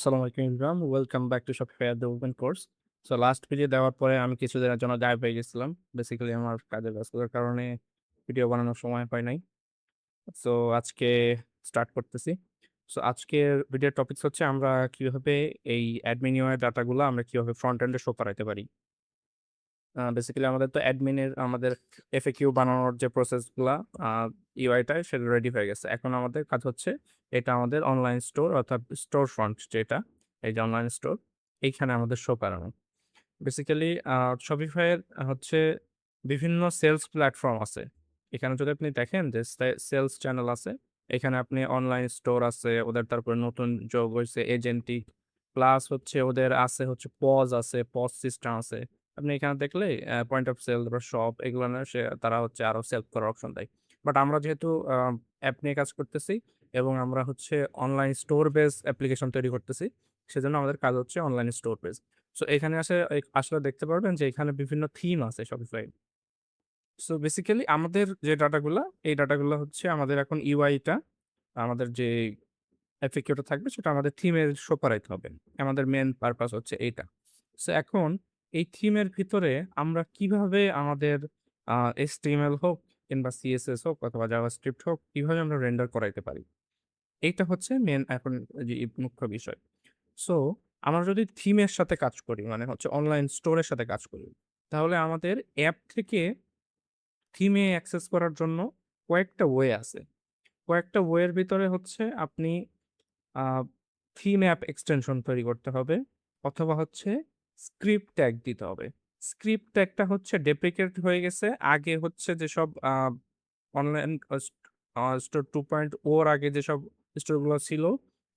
আসসালামু আলাইকুম Imran, welcome back to Shopify development course. So last video দেওয়ার পরে আমি কিছুদিনের জন্য গায়েব হয়ে গেছিলাম। বেসিক্যালি আমার কাজের ব্যস্ততার কারণে ভিডিও বানানোর সময় হয় নাই। সো আজকে স্টার্ট করতেছি। সো আজকের ভিডিওর টপিকস হচ্ছে আমরা কিভাবে এই অ্যাডমিন ইউআই ডাটাগুলো আমরা কিভাবে ফ্রন্ট এন্ডে শো করাইতে পারি। বেসিক্যালি আমাদের তো অ্যাডমিনের আমাদের এফএকিউ বানানোর যে প্রসেসগুলা ইউআইটা সেটা রেডি হয়ে গেছে। এখন আমাদের কাজ হচ্ছে এটা আমাদের অনলাইন স্টোর অর্থাৎ স্টোর ফ্রন্ট যেটা, এই যে অনলাইন স্টোর, এইখানে আমাদের শো করানো। বেসিক্যালি Shopify এর হচ্ছে বিভিন্ন সেলস প্ল্যাটফর্ম আছে। এখানে যদি আপনি দেখেন যে সেলস চ্যানেল আছে। এখানে আপনি অনলাইন স্টোর আছে, ওদের তারপরে নতুন যোগ হইছে এজেন্টিক, প্লাস হচ্ছে ওদের আছে হচ্ছে পজ সিস্টেম আছে। আপনি এখানে দেখলে পয়েন্ট অফ সেল বা শপ এগুলো না তারা হচ্ছে আরো সেল করার অপশন দেয়। বাট আমরা যেহেতু অ্যাপ নিয়ে কাজ করতেছি এবং আমরা হচ্ছে অনলাইন স্টোর বেস অ্যাপ্লিকেশন তৈরি করতেছি, সেজন্য আমাদের কাজ হচ্ছে অনলাইন স্টোর বেস। সো এখানে আসলে দেখতে পারবেন যে এখানে বিভিন্ন থিম আছে Shopify। সো বেসিক্যালি আমাদের যে ডাটাগুলা, এই ডাটাগুলা হচ্ছে আমাদের এখন ইউআইটা, আমাদের যে এফএকিউটা থাকবে সেটা আমাদের থিমে শো করাইতে হবে। আমাদের মেইন পারপাস হচ্ছে এইটা। সো এখন এই থিমের ভিতরে আমরা কিভাবে আমাদের HTML হোক কিংবা CSS হোক অথবা জাভাস্ক্রিপ্ট হোক, কিভাবে আমরা রেন্ডার করাইতে পারি? এইটা হচ্ছে মেইন এখন যে মুখ্য বিষয়। সো আমরা যদি থিমের সাথে কাজ করি, মানে হচ্ছে অনলাইন স্টোরের সাথে কাজ করি, তাহলে আমাদের অ্যাপ থেকে থিমে অ্যাক্সেস করার জন্য কয়েকটা ওয়ে আছে। কয়েকটা ওয়ের ভিতরে হচ্ছে আপনি আ থিম অ্যাপ এক্সটেনশন তৈরি করতে হবে অথবা হচ্ছে স্ক্রিপ্ট ট্যাগ দিতে হবে। স্ক্রিপ্ট ট্যাগটা হচ্ছে ডেপ্রিকেট হয়ে গেছে। আগে হচ্ছে যেসব অনলাইন স্টোর 2.0 এর আগে যেসব স্টোরগুলো ছিল,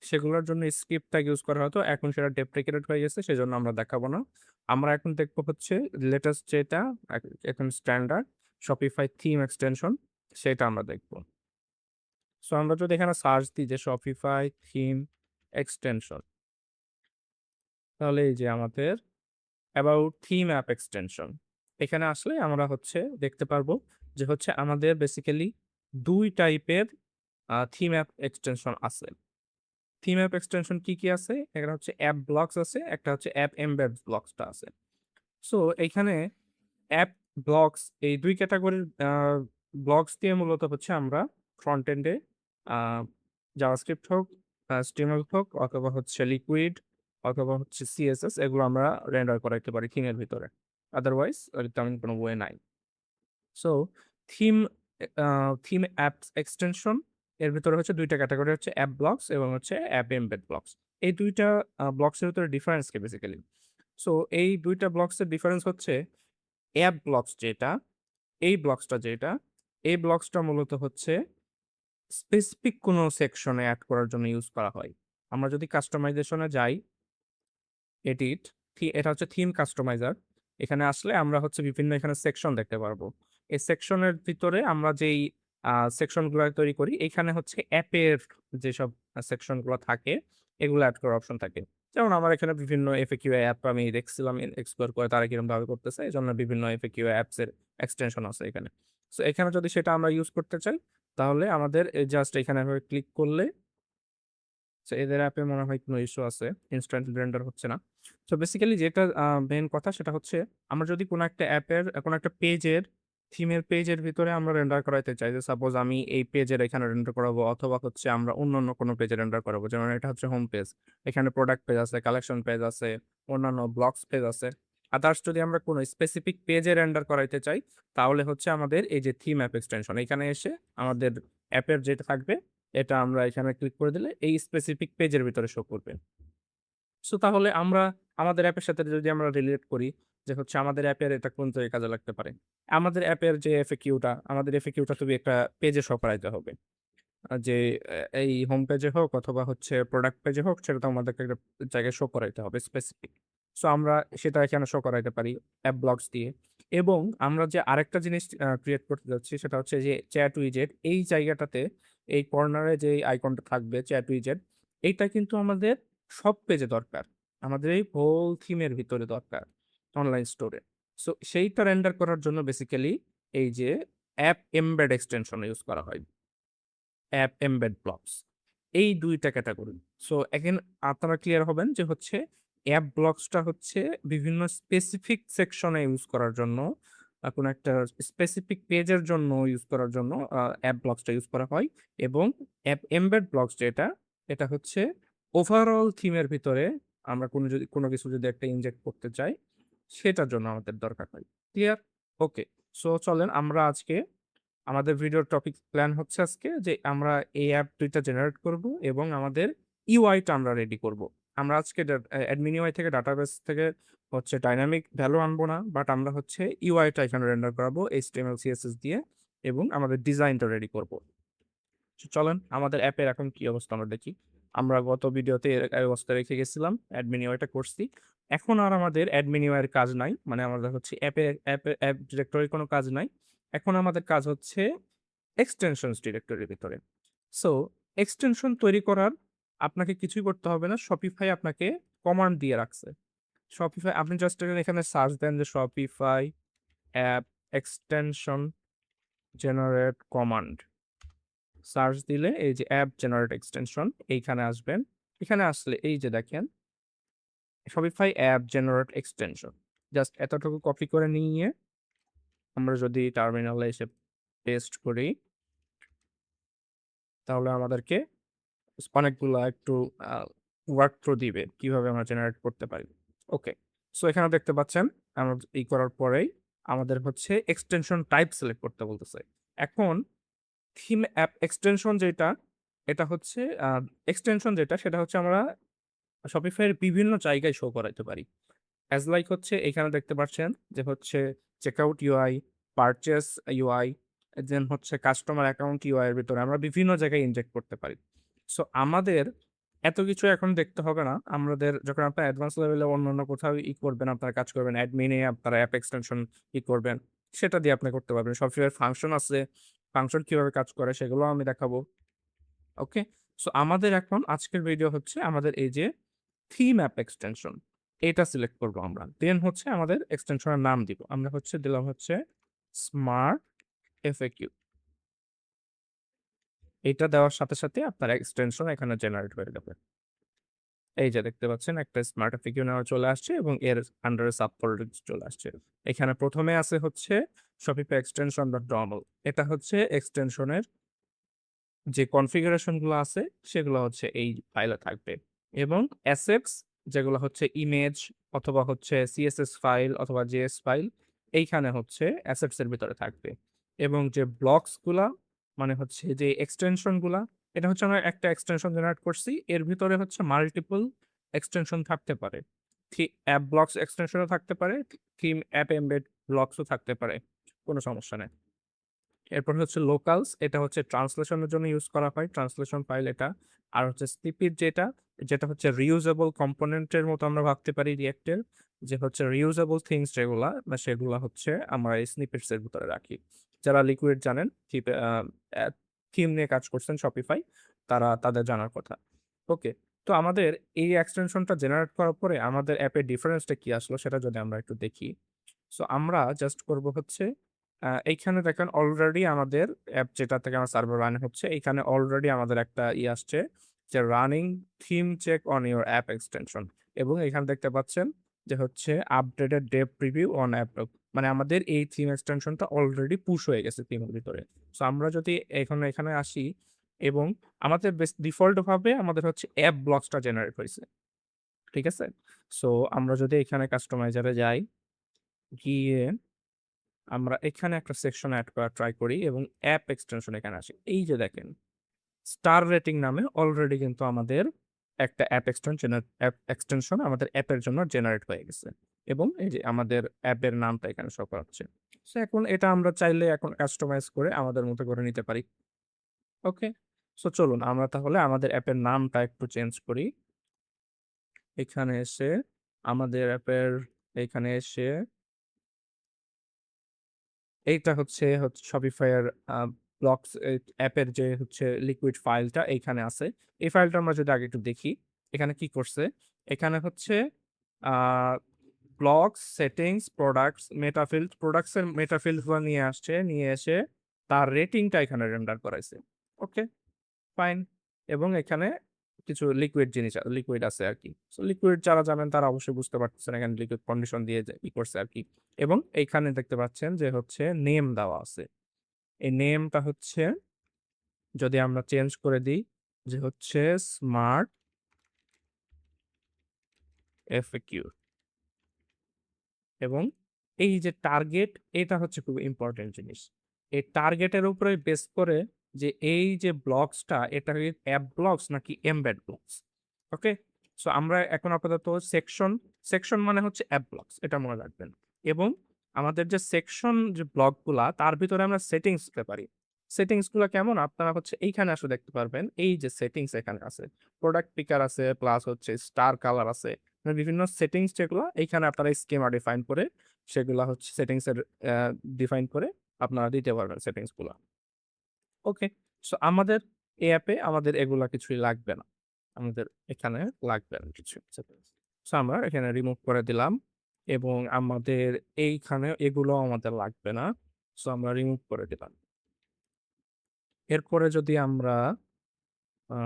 সেগুলোর জন্য স্ক্রিপ্ট ট্যাগ ইউজ করা হতো। এখন সেটা ডেপ্রিকেটেড হয়ে গেছে, সেজন্য আমরা দেখাবো না। আমরা এখন দেখবো হচ্ছে লেটেস্ট যেটা এখন স্ট্যান্ডার্ড Shopify থিম এক্সটেনশন, সেটা আমরা দেখব। সো আমরা যদি এখানে সার্চ দিই যে Shopify থিম এক্সটেনশন, তাহলে এই যে আমাদের অ্যাবাউট থিম অ্যাপ এক্সটেনশন, এখানে আসলে আমরা হচ্ছে দেখতে পারবো যে হচ্ছে আমাদের বেসিক্যালি ২ টাইপের থিম অ্যাপ এক্সটেনশন আছে। থিম অ্যাপ এক্সটেনশন কি আছে? এখানে হচ্ছে অ্যাপ ব্লকস আছে, একটা হচ্ছে অ্যাপ এমবেড ব্লকসটা আছে। সো এইখানে অ্যাপ ব্লকস, এই ২ ক্যাটেগরির ব্লকস দিয়ে মূলত হচ্ছে আমরা ফ্রন্ট এন্ডে আ জাভাস্ক্রিপ্ট হোক, HTML হোক অথবা হচ্ছে লিকুইড অথবা হচ্ছে CSS, এগুলো আমরা রেন্ডার করাইতে পারি থিমের ভিতরে। আদারওয়াইজ তেমন কোনো ওয়ে নাই। সো থিম আ থিম অ্যাপস এক্সটেনশন এর ভিতরে হচ্ছে ২ টা ক্যাটেগরি হচ্ছে অ্যাপ ব্লকস এবং হচ্ছে অ্যাপ এমবেড ব্লকস। এই ২ টা ব্লকস এর ভিতরে ডিফারেন্স কি বেসিক্যালি? সো এই ২ টা ব্লকস এর ডিফারেন্স হচ্ছে অ্যাপ ব্লকস যেটা, এই ব্লকসটা যেটা, এই ব্লকসটা মূলত হচ্ছে স্পেসিফিক কোনো সেকশনে এড করার জন্য ইউজ করা হয়। আমরা যদি কাস্টমাইজেশন এ যাই, এডিট, এটা হচ্ছে থিম কাস্টমাইজার। এখানে আসলে আমরা হচ্ছে বিভিন্ন এখানে সেকশন দেখতে পারবো। এই সেকশনের ভিতরে আমরা যেই সেকশন গুলা তৈরি করি, এখানে হচ্ছে অ্যাপের যেসব সেকশন গুলো থাকে, এগুলো এড করার অপশন থাকে। যেমন আমার এখানে বিভিন্ন FAQ অ্যাপ আমি দেখছিলাম এক্সপ্লোর করে তারা কিরকমভাবে করতেছে। এজন্য বিভিন্ন FAQ অ্যাপস এর এক্সটেনশন আছে এখানে। সো এখানে যদি সেটা আমরা ইউজ করতে চাই, তাহলে আমাদের জাস্ট এখানে এভাবে ক্লিক করলে, সো এদের অ্যাপে মনে হয় কোনো ইস্যু আছে। ইনস্ট্যান্ট রেন্ডার হচ্ছে না। সো বেসিক্যালি যেটা মেইন কথা সেটা হচ্ছে আমরা যদি কোনো একটা অ্যাপের কোনো একটা পেজের থিমের পেজের ভিতরে আমরা রেন্ডার করাইতে চাই, যে সাপোজ আমি এই পেজের এখানে রেন্ডার করাবো অথবা হচ্ছে আমরা অন্যান্য কোনো পেজে রেন্ডার করাবো। যেমন এটা হচ্ছে হোম পেজ। এখানে প্রোডাক্ট পেজ আছে, কালেকশন পেজ আছে, অন্যান্য ব্লগস পেজ আছে। আদার্স যদি আমরা কোনো স্পেসিফিক পেজে রেন্ডার করাইতে চাই, তাহলে হচ্ছে আমাদের এই যে থিম অ্যাপ এক্সটেনশন, এখানে এসে আমাদের অ্যাপের যেটা থাকবে এটা আমরা এখানে ক্লিক করে দিলে এই স্পেসিফিক পেজের ভিতরে শো করবে। সো তাহলে আমরা আমাদের অ্যাপের সাথে যদি আমরা রিলেট করি যে হচ্ছে আমাদের অ্যাপের এটা কোন জায়গায় কাজে লাগতে পারে। আমাদের অ্যাপের যে এফএকিউটা, আমাদের এফএকিউটা তুমি একটা পেজে শো করাইতে হবে। যে এই হোম পেজে হোক অথবা হচ্ছে প্রোডাক্ট পেজে হোক, সেটা তো আমাদেরকে একটা জায়গায় শো করাইতে হবে স্পেসিফিক। সো আমরা সেটা এখানে শো করাইতে পারি অ্যাপ ব্লকস দিয়ে। এবং আমরা যে আরেকটা জিনিস ক্রিয়েট করতে যাচ্ছি সেটা হচ্ছে যে চ্যাট উইজেট, এই জায়গাটাতে এই কর্নারে যে আইকনটা থাকবে চ্যাট উইজেট, এইটা কিন্তু আমাদের সব পেজে দরকার। আমাদের এই হোল থিমের ভিতরে দরকার অনলাইন স্টোরে। সো সেইটা রেন্ডার করার জন্য বেসিক্যালি এই যে অ্যাপ এমবেড এক্সটেনশন ইউজ করা হয়। অ্যাপ এমবেড ব্লকস, এই ২ টা ক্যাটেগরি। সো এগেন আপনারা ক্লিয়ার হবেন যে হচ্ছে অ্যাপ ব্লকসটা হচ্ছে বিভিন্ন স্পেসিফিক সেকশনে ইউজ করার জন্য কোনো একটা স্পেসিফিক পেজের জন্য ইউজ করার জন্য অ্যাপ ব্লকসটা ইউজ করা হয় এবং অ্যাপ এমবেড ব্লকস যেটা এটা হচ্ছে ওভারঅল থিমের ভিতরে আমরা কোনো কিছু যদি একটা ইনজেক্ট করতে চাই সেটার জন্য আমাদের দরকার হয়। ক্লিয়ার? ওকে। সো চলেন আমরা আজকে আমাদের ভিডিওর টপিক প্ল্যান হচ্ছে আজকে যে আমরা এই অ্যাপ ২ টা জেনারেট করব এবং আমাদের ইউআই টা আমরা রেডি করব। আমরা আজকে অ্যাডমিন ইউআই থেকে ডাটাবেস থেকে হচ্ছে ডাইনামিক ভ্যালু আনবো না। বাট আমরা হচ্ছে ইউআই টা এখানে রেন্ডার করাবো HTML CSS দিয়ে এবং আমাদের ডিজাইনটা রেডি করব। চলেন আমাদের অ্যাপের এখন কি অবস্থা আমরা দেখি। আমরা গত ভিডিওতে এর অবস্থা রেখে গেছিলাম। অ্যাডমিন ইউআইটা করছি। এখন আর আমাদের অ্যাডমিন ইউআই এর কাজ নাই। মানে আমাদের হচ্ছে অ্যাপ ডিরেক্টরির কোনো কাজ নাই। এখন আমাদের কাজ হচ্ছে এক্সটেনশনস ডিরেক্টরির ভিতরে। সো এক্সটেনশন তৈরি করার আপনাকে কিছুই করতে হবে না। Shopify আপনাকে কমান্ড দিয়ে রাখছে। Shopify আপনি জাস্ট এখানে সার্চ দেন যে Shopify app extension generate command. Search দিলে এই যে অ্যাপ জেনারেট এক্সটেনশন এইখানে আসবেন। এখানে আসলে এই যে দেখেন Shopify app generate extension. Just এতটুকু কপি করে নিয়ে আমরা যদি টার্মিনালে এসে পেস্ট করি তাহলে আমাদেরকে অনেকগুলা একটু আ ওয়ার্ক থ্রু দিবে। কিভাবে আমরা জেনারেট করতে পারি। ওকে। সো এখানে দেখতে পাচ্ছেন আমরা করার পরেই আমাদের হচ্ছে এক্সটেনশন টাইপ সিলেক্ট করতে বলতেছে। এখন থিম অ্যাপ এক্সটেনশন যেটা, এটা হচ্ছে এক্সটেনশন যেটা সেটা হচ্ছে আমরা Shopify এর বিভিন্ন জায়গায় শো করাইতে পারি। অ্যাজ লাইক হচ্ছে এখানে দেখতে পাচ্ছেন যে হচ্ছে চেকআউট ইউআই, পারচেজ ইউআই, দেন হচ্ছে কাস্টমার অ্যাকাউন্ট ইউআই এর ভিতরে আমরা বিভিন্ন জায়গায় ইনজেক্ট করতে পারি। সো আমাদের এত কিছু এখন দেখতে হবে না। আমাদের যখন আপনার অ্যাডভান্স লেভেলে অন্যান্য কোথাও করবেন, আপনারা কাজ করবেন, অ্যাডমিনে আপনারা অ্যাপ এক্সটেনশন করবেন, সেটা দিয়ে আপনি করতে পারবেন। Shopify এর ফাংশন আছে, ফাংশন কিভাবে কাজ করে সেগুলোও আমি দেখাবো। ওকে? সো আমাদের এখন আজকের ভিডিও হচ্ছে আমাদের এই যে থিম অ্যাপ এক্সটেনশন এটা সিলেক্ট করব আমরা। দেন হচ্ছে আমাদের এক্সটেনশনের নাম দিব। আমরা হচ্ছে দিলাম হচ্ছে স্মার্ট এফএকিউ। এটা দেওয়ার সাথে, সাথে আপনার এক্সটেনশন এখানে জেনারেট হয়ে যাবে। এই যে দেখতে পাচ্ছেন একটা স্মার্ট এফএকিউ নেওয়া চলে আসছে এবং এর আন্ডারে সাব ফোল্ডার চলে আসছে। এখানে ১ম এ আছে হচ্ছে Shopify extension.toml এটা হচ্ছে এক্সটেনশনের যে কনফিগারেশন গুলো আছে সেগুলো হচ্ছে এই ফাইলে থাকবে এবং অ্যাসেটস যেগুলো হচ্ছে ইমেজ অথবা হচ্ছে সিএসএস ফাইল অথবা জেএস ফাইল এইখানে হচ্ছে অ্যাসেটস এর ভিতরে থাকবে এবং যে ব্লকস গুলা মানে হচ্ছে যে এক্সটেনশন গুলা এটা হচ্ছে আমরা একটা এক্সটেনশন জেনারেট করছি এর ভিতরে হচ্ছে মাল্টিপল এক্সটেনশন থাকতে পারে অ্যাপ ব্লকস এক্সটেনশনও থাকতে পারে থিম অ্যাপ এমবেড ব্লকসও থাকতে পারে কোনো সমস্যা নেই এরপর হচ্ছে লোকালস এটা হচ্ছে ট্রান্সলেশনের জন্য ইউজ করা হয় ট্রান্সলেশন ফাইল এটা আর হচ্ছে স্নিপিট যেটা হচ্ছে রিউজেবল কম্পোনেন্টের মতো আমরা ভাবতে পারি রিয়েক্টের যে হচ্ছে রিউজেবল থিংস যেগুলা বা সেগুলা হচ্ছে আমরা এই স্নিপেটস এর ভিতরে রাখি যারা লিকুইড জানেন থিম নিয়ে কাজ করছেন শপিফাই তারা তাদের জানার কথা ওকে তো আমাদের এই এক্সটেনশনটা জেনারেট করার পরে আমাদের অ্যাপের ডিফারেন্সটা কি আসলো সেটা যদি আমরা একটু দেখি সো আমরা জাস্ট করব হচ্ছে এইখানে দেখেন অলরেডি আমাদের অ্যাপ যেটা থেকে আমার সার্ভার রান হচ্ছে এইখানে অলরেডি আমাদের একটা আসছে যে running theme check on your app extension এবং এখানে দেখতে পাচ্ছেন যে হচ্ছে updated dev preview on app মানে আমাদের এই থিম এক্সটেনশনটা অলরেডি পুশ হয়ে গেছে থিমের ভিতরে সো আমরা যদি এখানে আসি এবং আমাদের ডিফল্ট ভাবে আমাদের হচ্ছে অ্যাপ ব্লকসটা জেনারেট হয়েছে ঠিক আছে সো আমরা যদি এখানে কাস্টমাইজারে যাই গিয়ে আমরা এখানে একটা সেকশন এড করার ট্রাই করি এবং অ্যাপ এক্সটেনশন এখানে আসি এই যে দেখেন স্টার রেটিং নামে অলরেডি কিন্তু আমাদের একটা অ্যাপ এক্সটেনশন আমাদের অ্যাপের জন্য জেনারেট হয়ে গেছে এবং এই যে আমাদের অ্যাপের নামটা এখানে শো করাচ্ছে সো এখন এটা আমরা চাইলে এখন কাস্টমাইজ করে আমাদের মতো করে নিতে পারি ওকে সো চলুন আমরা তাহলে আমাদের অ্যাপের নামটা একটু চেঞ্জ করি এখানে এসে আমাদের অ্যাপের এখানে এসে এইটা হচ্ছে Shopify এর ব্লকস অ্যাপের যে হচ্ছে লিকুইড ফাইলটা এইখানে আছে। এই ফাইলটা আমরা যদি আগে একটু দেখি, এখানে কি করছে? এখানে হচ্ছে আ ব্লকস, সেটিংস, প্রোডাক্টস, মেটাফিল্ড, প্রোডাক্টস এর মেটাফিল্ড গুলো নিয়ে আসছে। নিয়ে এসে তার রেটিংটা এখানে রেন্ডার করাইছে। ওকে, ফাইন। এবং এখানে কিছু লিকুইড জিনিস লিকুইড আছে আরকি। সো লিকুইড যারা জানেন তারা অবশ্যই বুঝতে পারতেছেন এখানে লিকুইড কন্ডিশন দিয়ে যে করছে আরকি। এবং এইখানে দেখতে পাচ্ছেন যে হচ্ছে নেম দেওয়া আছে। এই নেমটা হচ্ছে যদি আমরা চেঞ্জ করে দিই যে হচ্ছে স্মার্ট এফএকিউ এবং এই যে টার্গেট এটা হচ্ছে খুব ইম্পর্টেন্ট জিনিস। এই টার্গেটের উপরে বেস করে যে এই যে ব্লকসটা এটা কি অ্যাপ ব্লকস নাকি এমবেড ব্লকস। ওকে? সো আমরা এখন আপাতত সেকশন মানে হচ্ছে অ্যাপ ব্লকস এটা মনে রাখবেন। এবং আমাদের যে সেকশন যে ব্লকগুলা তার ভিতরে আমরা সেটিংস দিতে পারি। সেটিংস গুলা কেমন? আপনারা হচ্ছে এইখানে আসলে দেখতে পারবেন। এই যে সেটিংস এখানে আছে। প্রোডাক্ট পিকার আছে প্লাস হচ্ছে স্টার কালার আছে। মানে বিভিন্ন সেটিংস যেগুলা এইখানে আপনারা স্কিমা ডিফাইন করে সেগুলা হচ্ছে সেটিংস এর ডিফাইন করে আপনারা দিতে পারবেন সেটিংস গুলা। ওকে। সো আমাদের এই অ্যাপে আমাদের এগুলা কিছুই লাগবে না। আমাদের এখানে লাগবে না কিছু সেটিংস। সো আমরা এখানে রিমুভ করে দিলাম এবং আমাদের এইখানে এগুলো আমাদের লাগবে না। সো আমরা রিমুভ করে দিলাম। এরপরে যদি আমরা আ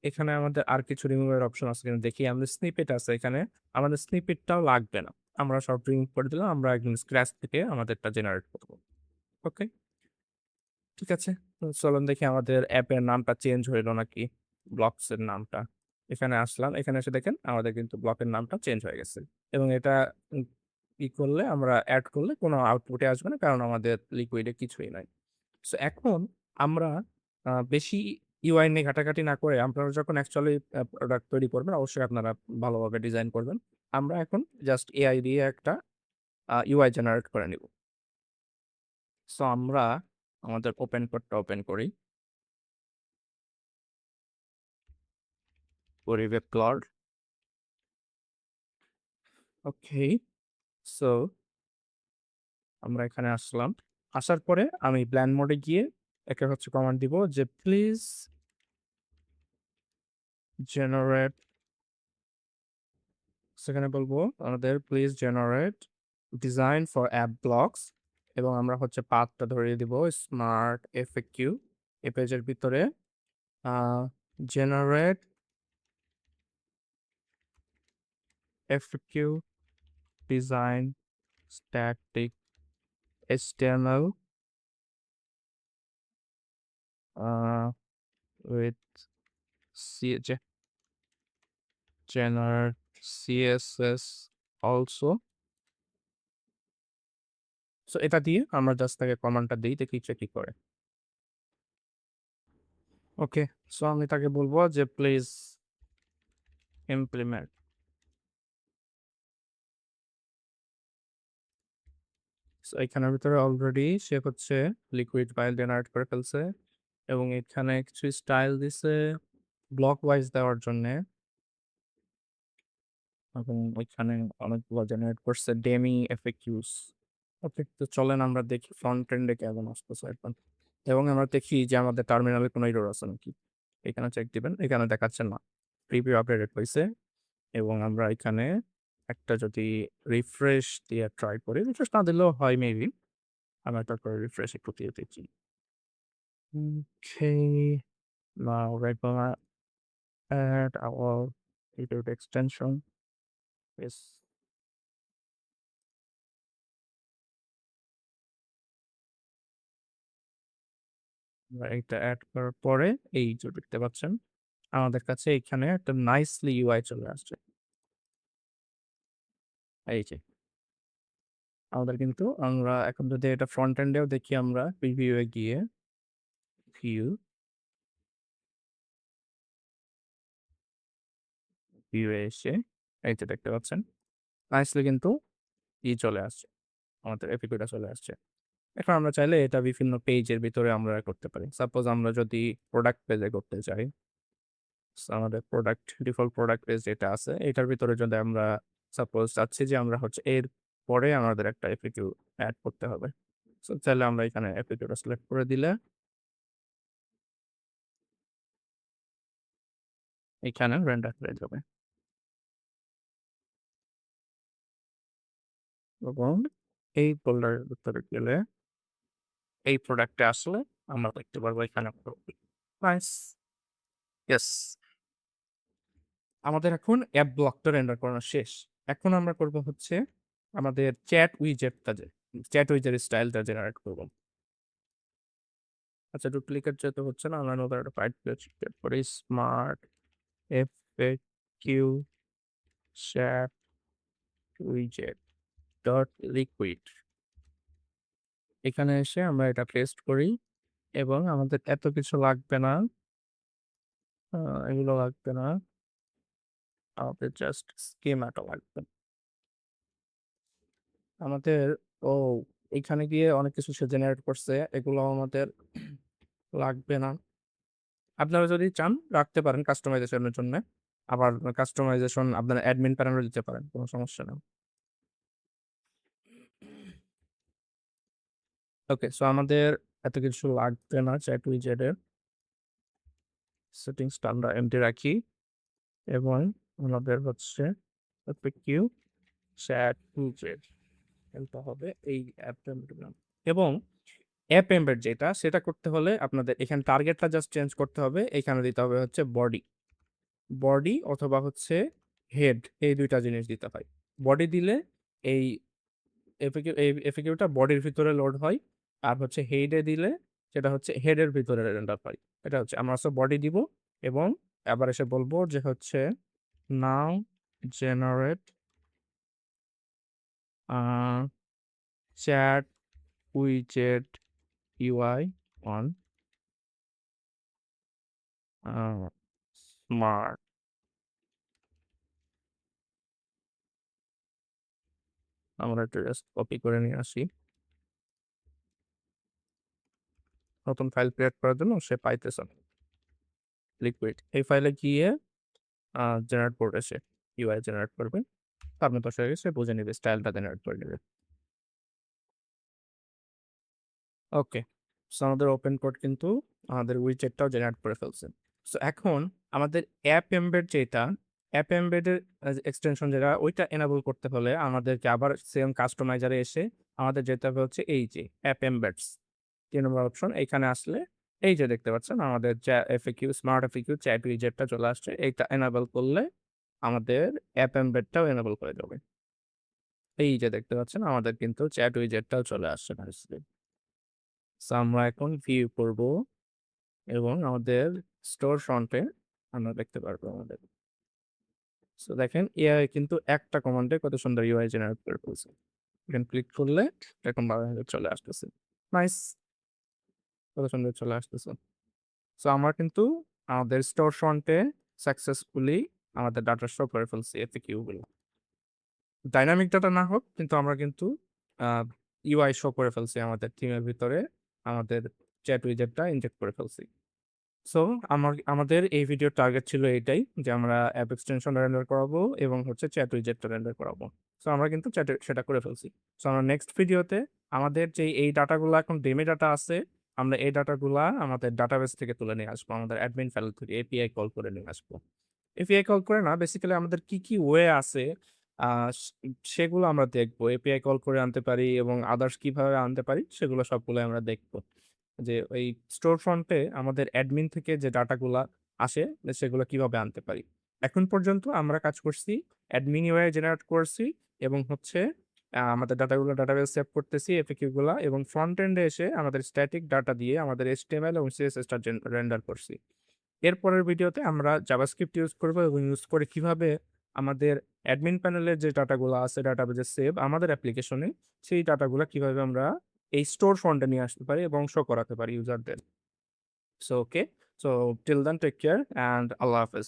এখানে আমাদের আর কিছু রিমুভ এর অপশন আছে কিনা দেখি। আমাদের স্নিপেট আছে এখানে। আমাদের স্নিপেটটাও লাগবে না। আমরা সব রিমুভ করে দিলাম। আমরা একদম স্ক্র্যাচ থেকে আমাদেরটা জেনারেট করব। ওকে? ঠিক আছে। তো চলুন দেখি আমাদের অ্যাপের নামটা চেঞ্জ হইল নাকি। ব্লকস এর নামটা। এখানে আসলাম। এখানে এসে দেখেন আমাদের কিন্তু ব্লকের নামটা চেঞ্জ হয়ে গেছে। এবং এটা উম ই করলে আমরা এড করলে কোনো আউটপুটে আসবে না। কারণ আমাদের লিকুইড এ কিছুই নাই। সো এখন আমরা বেশি UI নিয়ে ঘাটাঘাটি না করে আপনারা যখন অ্যাকচুয়ালি প্রোডাক্ট তৈরি করবেন অবশ্যই আপনারা ভালোভাবে ডিজাইন করবেন। আমরা এখন জাস্ট AI দিয়ে একটা UI জেনারেট করে নিব। সো আমরা আমাদের ওপেন কোডটা ওপেন করি। করি ওয়েব ক্লাউড। ওকে। সো আমরা এখানে আসলাম। আসার পরে আমি ব্ল্যান্ড মোডে গিয়ে একে হচ্ছে কমান্ড দিব যে প্লিজ জেনারেট সেখানে বলবো আমাদের please generate design for app blocks এবং আমরা হচ্ছে পাথটা ধরিয়ে দিব স্মার্ট এফএকিউ এই পেজের ভিতরে generate FAQ design static HTML with generate CSS also so এটা দিয়ে আমরা জাস্ট তাকে কমান্ডটা দেই দেখি সে কি করে। ওকে। সো আমি তাকে বলবো যে প্লিজ ইমপ্লিমেন্ট। সো এখানের ভিতরে অলরেডি সে হচ্ছে লিকুইড ফাইল জেনারেট করে ফেলছে এবং এখানে কিছু স্টাইল দিছে ব্লক ওয়াইজ দেওয়ার জন্যে এবং ওইখানে অনেকগুলো জেনারেট করছে ডেমি এফএকিউস। ওকে, তো চলেন আমরা দেখি ফ্রন্ট এন্ডে কেমন আসতেছে এখন এবং আমরা দেখি যে আমাদের টার্মিনালে কোনো এরর আছে নাকি। এখানে চেক দিবেন, এখানে দেখাচ্ছে না। প্রিভিউ আপডেটেড হইছে এবং আমরা এখানে একটা যদি রিফ্রেশ দিয়ে ট্রাই করি, রিফ্রেশ না দিলেও হয় মেবি। আমরা তারপরে রিফ্রেশ একটু দিয়ে দেখি। Okay, now we're gonna add our video extension. Yes. আমরা এটা এড করার পরে এই যে দেখতে পাচ্ছেন আমাদের কাছে এখানে একটা নাইসলি UI চলে আসছে। এই যে আমাদের কিন্তু আমরা এখন যদি এটা ফ্রন্ট এন্ডেও দেখি আমরা প্রিভিউ এ গিয়ে ভিউ ভিউ এ এসে এই যে দেখতে পাচ্ছেন নাইসলি কিন্তু চলে আসছে। আমাদের এপিকটা চলে আসছে। এখন আমরা চাইলে এটা বিভিন্ন পেজের ভিতরে আমরা করতে পারি। সাপোজ আমরা যদি প্রোডাক্ট পেজে করতে চাই, আমাদের প্রোডাক্ট ডিফল্ট প্রোডাক্ট পেজ যেটা আছে এটার ভিতরে যদি আমরা সাপোজ চাচ্ছি যে আমরা হচ্ছে এর পরে আমাদের একটা এফএকিউ এড করতে হবে। সো চাইলে আমরা এখানে এফএকিউটা সিলেক্ট করে দিলে এখানে রেন্ডার হয়ে যাবে এবং এই ফোল্ডারের ভিতরে গেলে এই প্রোডাক্টে আসলে আমরা দেখতে পারবো এখানে নাইস। ইয়েস। আমাদের এখন অ্যাপ ব্লকটা রেন্ডার করানো শেষ। এখন আমরা করব হচ্ছে আমাদের চ্যাট উইজের স্টাইলটা জেনারেট করব। আচ্ছা, ডুপ্লিকেট যেহেতু হচ্ছে না, আমরা নতুন একটা ফাইল ক্রিয়েট করি। স্মার্ট এফএকিউ চ্যাট উইজেট ডট লিকুইড। এখানে এসে আমরা এটা পেস্ট করি এবং আমাদের এত কিছু লাগবে না। এগুলো লাগবে না, আমাদের জাস্ট স্কিমাটা লাগবে। আমাদের ও এখানে গিয়ে অনেক কিছু সে জেনারেট করছে, এগুলো আমাদের লাগবে না। আপনারা যদি চান রাখতে পারেন কাস্টমাইজেশনের জন্য, আবার কাস্টমাইজেশন আপনারা অ্যাডমিন প্যানেলও দিতে পারেন, কোনো সমস্যা নেই। ওকে, সো আমাদের এত কিছু লাগবে না। চ্যাট উইজেটের সেটিংসটা আমরা এমটি রাখি এবং আমাদের হচ্ছে কিউ চ্যাট উইজেট খেলতে হবে এই অ্যাপ এবং অ্যাপ এমবেড যেটা সেটা করতে হলে আপনাদের এখানে টার্গেটটা জাস্ট চেঞ্জ করতে হবে। এখানে দিতে হবে হচ্ছে বডি অথবা হচ্ছে হেড, এই দুইটা জিনিস দিতে হয়। বডি দিলে এই এফএকিউটা বডির ভিতরে লোড হয়, আর হচ্ছে হেডে দিলে সেটা হচ্ছে হেডের ভিতরে রেন্ডার হয়। এটা হচ্ছে আমরা বডি দিব এবং আবার এসে বলবো যে হচ্ছে নাও জেনারেট চ্যাট উইজেট ইউআই অন স্মার্ট। আমরা একটু জাস্ট কপি করে নিয়ে আসি। নতুন ফাইল ক্রিয়েট করার জন্য সে পাইতেছে না। লিকুইড এই ফাইলে গিয়ে জেনারেট করবে, সে ইউআই জেনারেট করবে। আপনি তো সে গেছে বুঝে নেবে, স্টাইলটা জেনারেট করে নেবে। ওকে, সো আমাদের ওপেন কোড কিন্তু আমাদের উইজেটটাও জেনারেট করে ফেলছে। সো এখন আমাদের অ্যাপ এমবেডের এক্সটেনশন যেটা ওইটা এনাবল করতে হলে আমাদেরকে আবার সেম কাস্টমাইজারে এসে আমাদের যেতে হবে হচ্ছে এই যে অ্যাপ এমবেডস ৩ নম্বর অপশন। এইখানে আসলে এই যে দেখতে পাচ্ছেন আমাদের এফএকিউ স্মার্ট এফএকিউ চ্যাট উইজেটটা চলে আসছে। এইটা এনাবল করলে আমাদের অ্যাপ এমবেডটাও এনাবল করে দেবে। এই যে দেখতে পাচ্ছেন আমাদের কিন্তু চ্যাট উইজেটটাও চলে আসছে নাইসলি। সো আমরা এখন ভিউ করব এবং আমাদের স্টোর ফ্রন্টে আমরা দেখতে পারবো আমাদের। সো দেখেন এআই কিন্তু একটা কমান্ডে কত সুন্দর ইউআই জেনারেট করে ফেলছে। এখানে ক্লিক করলে এরকম ভাবে চলে আসতেছে। নাইস, কত সুন্দর চলে আসতেছে। সো আমরা কিন্তু আমাদের স্টোর ফ্রন্টে সাকসেসফুলি আমাদের ডাটা শো করে ফেলছি এফএকিউ গুলো। ডাইনামিক ডাটা না হোক কিন্তু আমরা কিন্তু ইউআই শো করে ফেলছি আমাদের থিমের ভিতরে, আমাদের চ্যাট উইজেটটা ইনজেক্ট করে ফেলছি। সো আমাদের এই ভিডিওর টার্গেট ছিল এইটাই যে আমরা অ্যাপ এক্সটেনশন রেন্ডার করাবো এবং হচ্ছে চ্যাট উইজেটটা রেন্ডার করাবো। সো আমরা কিন্তু সেটা করে ফেলছি। সো আমরা নেক্সট ভিডিওতে আমাদের যে এই ডাটাগুলো এখন ডেমে ডাটা আছে, আমরা এই ডাটাগুলা আমাদের ডাটাবেস থেকে তুলে নিয়ে আসবো, আমাদের অ্যাডমিন ফাইল থেকে এপিআই কল করে নিয়ে আসবো। এপিআই কল করে না, বেসিক্যালি আমাদের কি ওয়ে আছে সেগুলো আমরা দেখবো। এপিআই কল করে আনতে পারি এবং আদার্স কিভাবে আনতে পারি সেগুলো সবগুলো আমরা দেখবো। যে ওই স্টোর ফ্রন্টে আমাদের অ্যাডমিন থেকে যে ডাটাগুলা আসে সেগুলো কিভাবে আনতে পারি। এখন পর্যন্ত আমরা কাজ করছি অ্যাডমিন ইউআই জেনারেট করছি এবং হচ্ছে আমাদের ডাটাগুলো ডাটাবেস সেভ করতেছি এফএকিউ গুলা, এবং ফ্রন্ট এন্ডে এসে আমাদের স্ট্যাটিক ডাটা দিয়ে আমাদের এইচটিএমএল এবং সিএসএসটা রেন্ডার করছি। এরপরের ভিডিওতে আমরা জাভাস্ক্রিপ্ট ইউজ করব এবং ইউজ করে কিভাবে আমাদের অ্যাডমিন প্যানেলের যে ডাটাগুলো আছে ডাটাবেজে সেভ আমাদের অ্যাপ্লিকেশনে, সেই ডাটাগুলো কিভাবে আমরা এই স্টোর ফ্রন্টে নিয়ে আসতে পারি এবং শো করাতে পারি ইউজারদের। So okay, so till then take care and আল্লাহ হাফেজ।